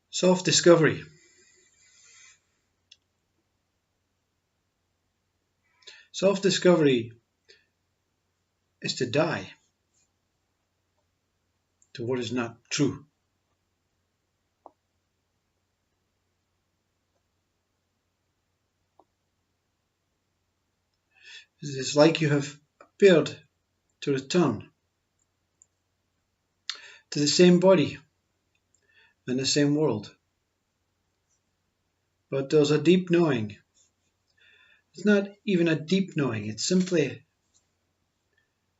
Self-discovery. Self-discovery is to die to what is not true. It is like you have appeared to return to the same body and the same world. But there's a deep knowing. It's not even a deep knowing, it's simply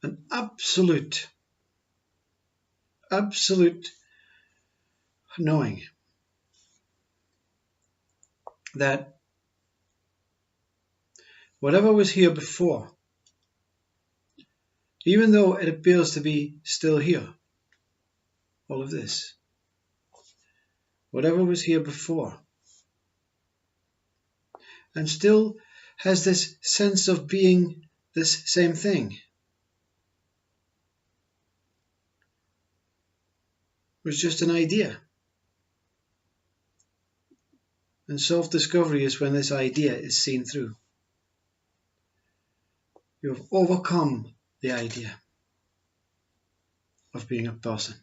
an absolute knowing that whatever was here before, even though it appears to be still here, all of this, whatever was here before, and still has this sense of being this same thing, was just an idea. And self-discovery is when this idea is seen through. You have overcome the idea of being a person,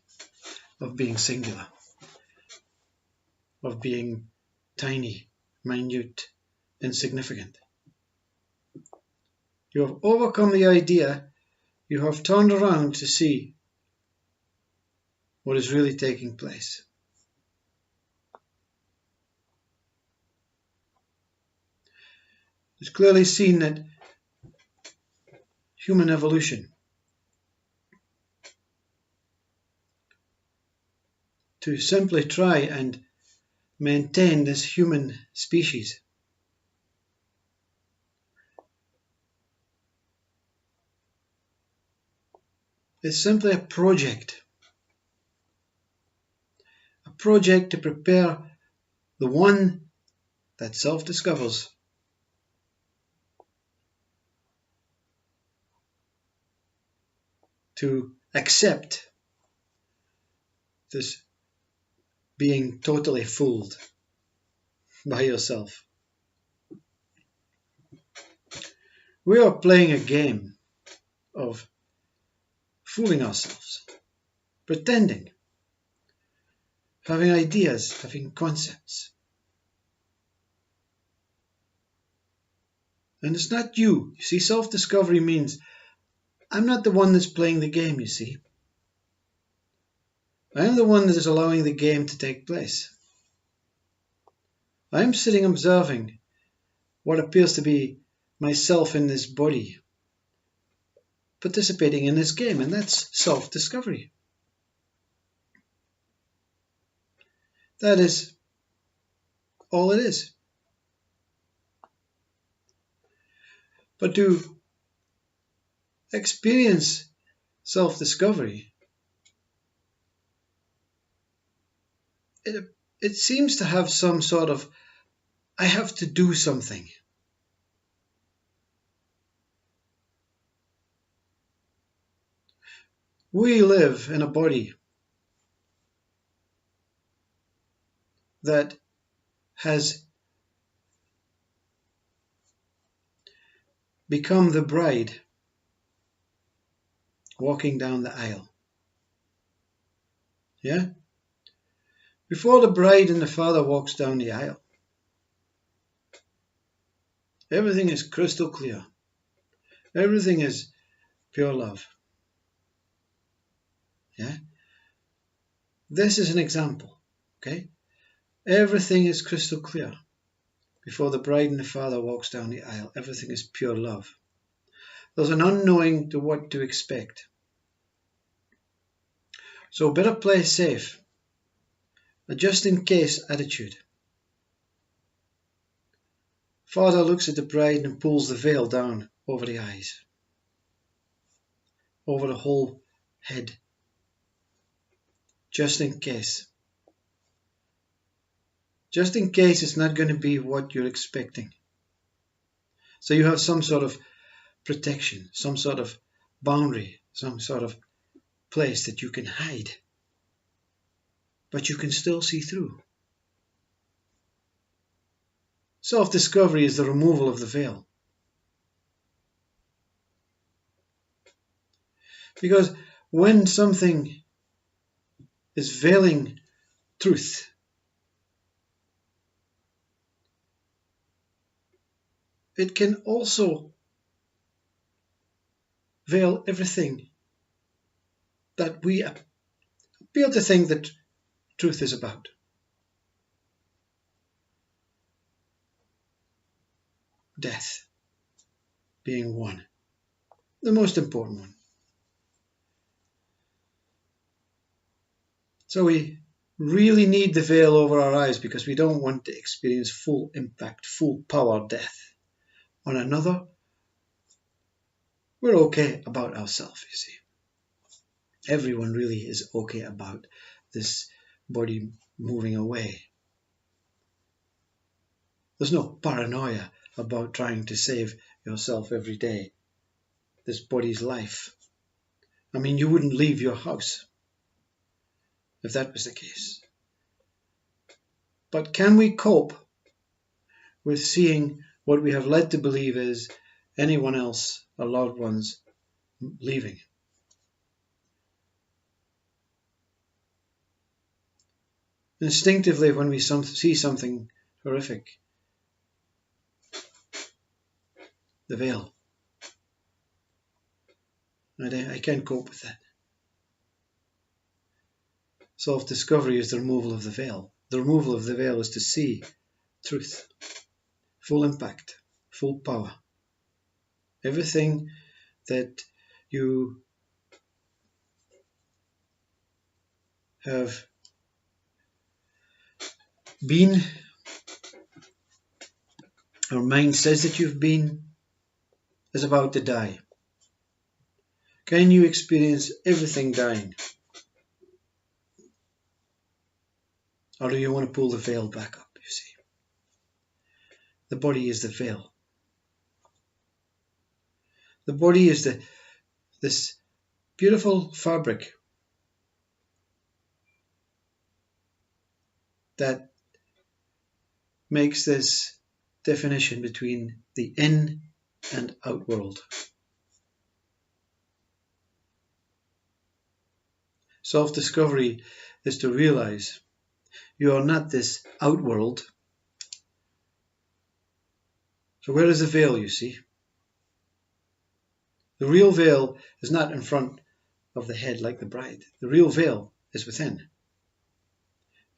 of being singular, of being tiny, minute, insignificant. You have overcome the idea. You have turned around to see what is really taking place. It's clearly seen that human evolution, to simply try and maintain this human species, is simply a project to prepare the one that self-discovers to accept this being totally fooled by yourself. We are playing a game of fooling ourselves, pretending, having ideas, having concepts. And it's not you. You see, self-discovery means I'm not the one that's playing the game, you see. I am the one that is allowing the game to take place. I am sitting observing what appears to be myself in this body, participating in this game, and that's self-discovery. That is all it is. But to experience self-discovery, it seems to have some sort of, I have to do something. We live in a body that has become the bride walking down the aisle. Yeah? Before the bride and the father walks down the aisle, everything is crystal clear. Everything is pure love. Yeah? This is an example, okay? Everything is crystal clear. Before the bride and the father walks down the aisle, everything is pure love. There's an unknowing to what to expect. So better play safe. A just-in-case attitude. Father looks at the bride and pulls the veil down over the eyes, over the whole head, just in case. Just in case it's not going to be what you're expecting. So you have some sort of protection, some sort of boundary, some sort of place that you can hide, but you can still see through. Self-discovery is the removal of the veil. Because when something is veiling truth, it can also veil everything that we appear to think that truth is about. Death being one, the most important one. So we really need the veil over our eyes because we don't want to experience full impact, full power death on another. We're okay about ourselves, you see. Everyone really is okay about this body moving away. There's no paranoia about trying to save yourself every day. This body's life. I mean, you wouldn't leave your house if that was the case. But can we cope with seeing what we have led to believe is anyone else, our loved ones, leaving? Instinctively, when we see something horrific, the veil. I can't cope with that. Self-discovery is the removal of the veil. The removal of the veil is to see truth, full impact, full power. Everything that you have been, or mind says that you've been, is about to die. Can you experience everything dying? Or do you want to pull the veil back up, you see? The body is the veil. The body is this beautiful fabric that makes this definition between the in and out world. Self-discovery is to realize you are not this out world. So where is the veil, you see? The real veil is not in front of the head like the bride. The real veil is within.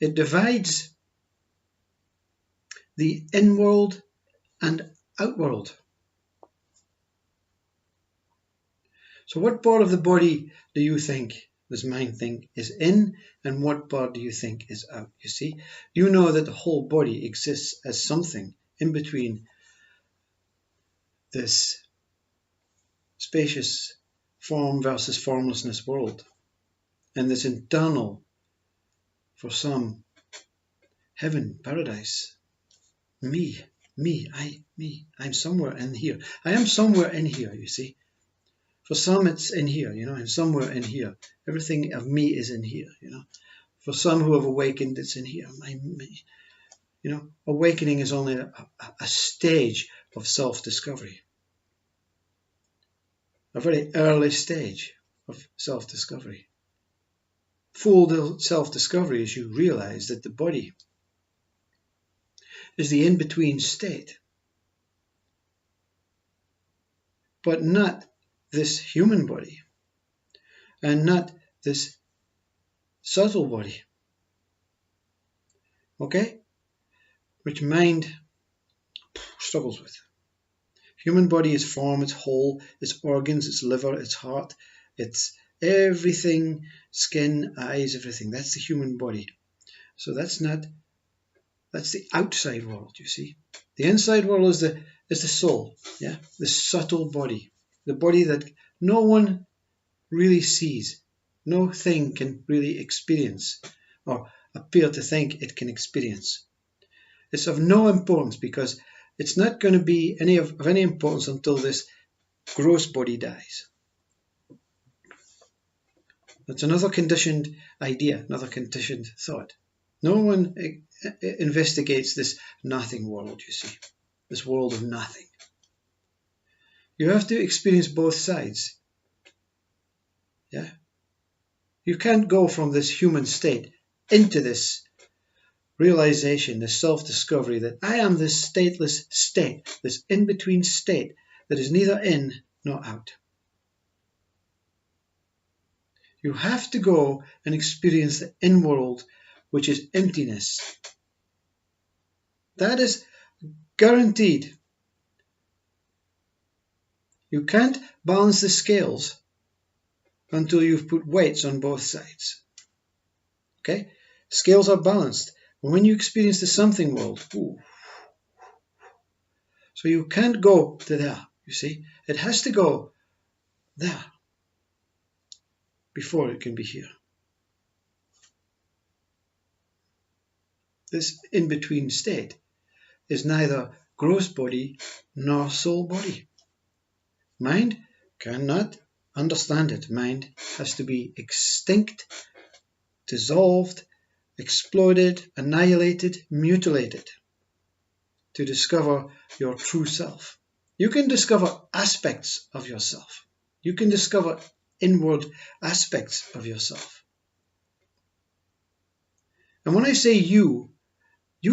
It divides the in-world and out-world. So what part of the body do you think, does mind think, is in, and what part do you think is out? You see, you know that the whole body exists as something in between this spacious form versus formlessness world, and this internal, for some, heaven, paradise. I'm somewhere in here. I am somewhere in here, you see. For some, it's in here, you know, I'm somewhere in here. Everything of me is in here, you know. For some who have awakened, it's in here. You know, awakening is only a stage of self-discovery. A very early stage of self-discovery. Full self-discovery is you realize that the body is the in-between state, but not this human body, and not this subtle body, okay, which mind struggles with. Human body is form, it's whole, it's organs, it's liver, it's heart, it's everything, skin, eyes, everything. That's the human body. So that's the outside world, you see. The inside world is the soul, yeah, the subtle body, the body that no one really sees, no thing can really experience or appear to think it can experience. It's of no importance because it's not going to be of any importance until this gross body dies. That's another conditioned idea, another conditioned thought. No one investigates this nothing world, you see, this world of nothing. You have to experience both sides. Yeah? You can't go from this human state into this realization, this self-discovery that I am this stateless state, this in-between state that is neither in nor out. You have to go and experience the in-world, which is emptiness. That is guaranteed. You can't balance the scales until you've put weights on both sides. Okay? Scales are balanced. When you experience the something world, ooh. So you can't go to there, you see. It has to go there before it can be here. This in-between state is neither gross body nor soul body. Mind cannot understand it. Mind has to be extinct, dissolved, exploded, annihilated, mutilated to discover your true self. You can discover aspects of yourself. You can discover inward aspects of yourself. And when I say you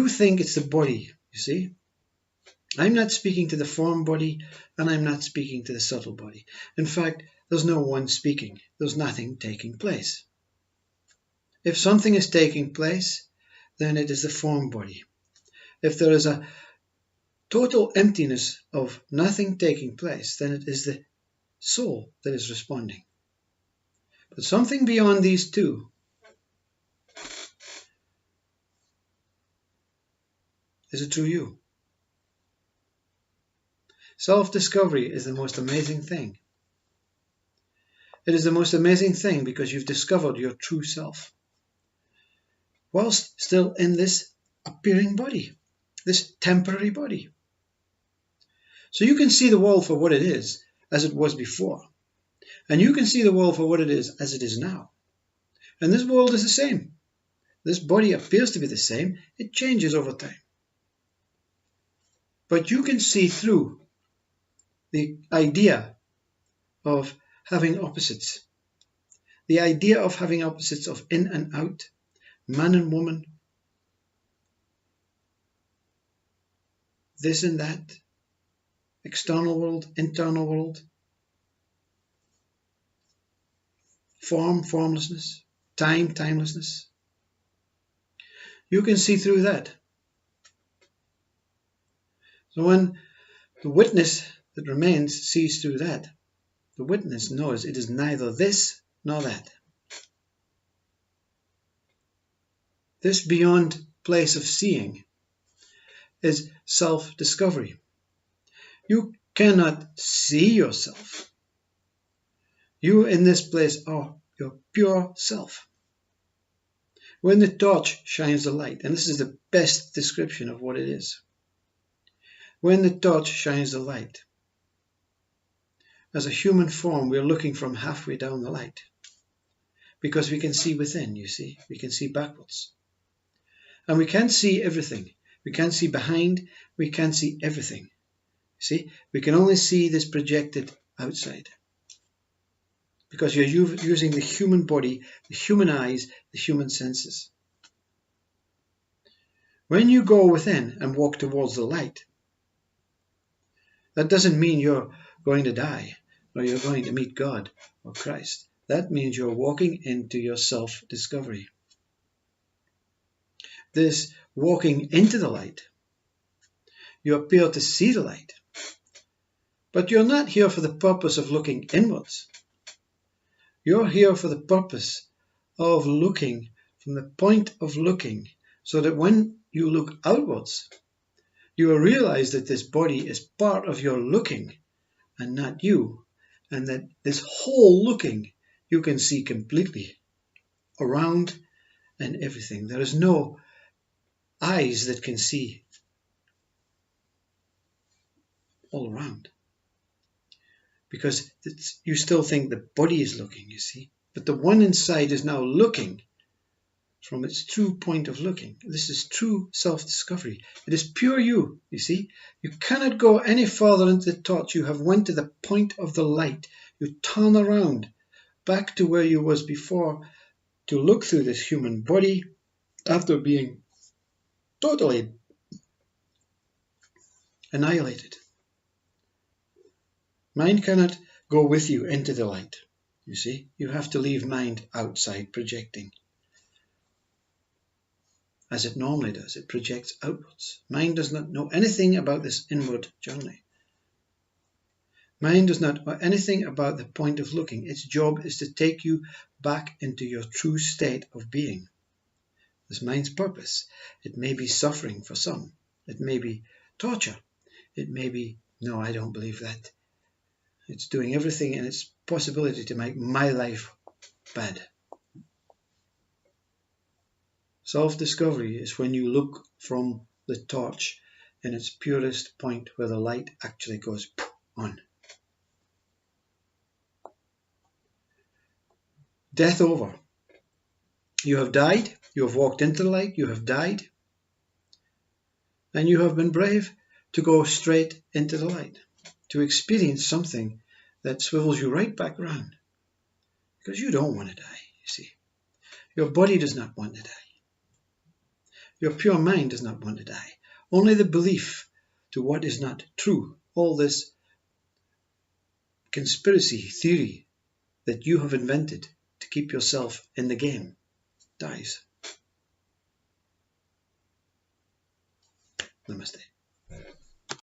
think it's the body, you see. I'm not speaking to the form body, and I'm not speaking to the subtle body. In fact, there's no one speaking. There's nothing taking place. If something is taking place, then it is the form body. If there is a total emptiness of nothing taking place, then it is the soul that is responding. But something beyond these two is a true you. Self-discovery is the most amazing thing. It is the most amazing thing because you've discovered your true self, whilst still in this appearing body, this temporary body. So you can see the world for what it is, as it was before. And you can see the world for what it is, as it is now. And this world is the same. This body appears to be the same. It changes over time. But you can see through the idea of having opposites. The idea of having opposites of in and out, man and woman, this and that, external world, internal world, form, formlessness, time, timelessness. You can see through that. So when the witness that remains sees through that, the witness knows it is neither this nor that. This beyond place of seeing is self-discovery. You cannot see yourself. You in this place are your pure self. When the torch shines the light, and this is the best description of what it is. When the torch shines the light, as a human form, we are looking from halfway down the light. Because we can see within, you see. We can see backwards. And we can't see everything. We can't see behind. We can't see everything. See? We can only see this projected outside. Because you're using the human body, the human eyes, the human senses. When you go within and walk towards the light, that doesn't mean you're going to die or you're going to meet God or Christ. That means you're walking into your self-discovery. This walking into the light, you appear to see the light, but you're not here for the purpose of looking inwards. You're here for the purpose of looking from the point of looking, so that when you look outwards, you will realize that this body is part of your looking and not you, and that this whole looking you can see completely around and everything. There is no eyes that can see all around, because you still think the body is looking, you see. But the one inside is now looking from its true point of looking. This is true self-discovery. It is pure you see. You cannot go any further into the torch. You have went to the point of the light. You turn around back to where you was before to look through this human body after being totally annihilated. Mind cannot go with you into the light. You see, you have to leave mind outside projecting. As it normally does, it projects outwards. Mind does not know anything about this inward journey. Mind does not know anything about the point of looking. Its job is to take you back into your true state of being. This mind's purpose. It may be suffering for some. It may be torture. It may be, no, I don't believe that. It's doing everything in its possibility to make my life bad. Self-discovery is when you look from the torch in its purest point where the light actually goes on. Death over. You have died. You have walked into the light. You have died. And you have been brave to go straight into the light, to experience something that swivels you right back around. Because you don't want to die, you see. Your body does not want to die. Your pure mind does not want to die. Only the belief to what is not true, all this conspiracy theory that you have invented to keep yourself in the game, dies. Namaste.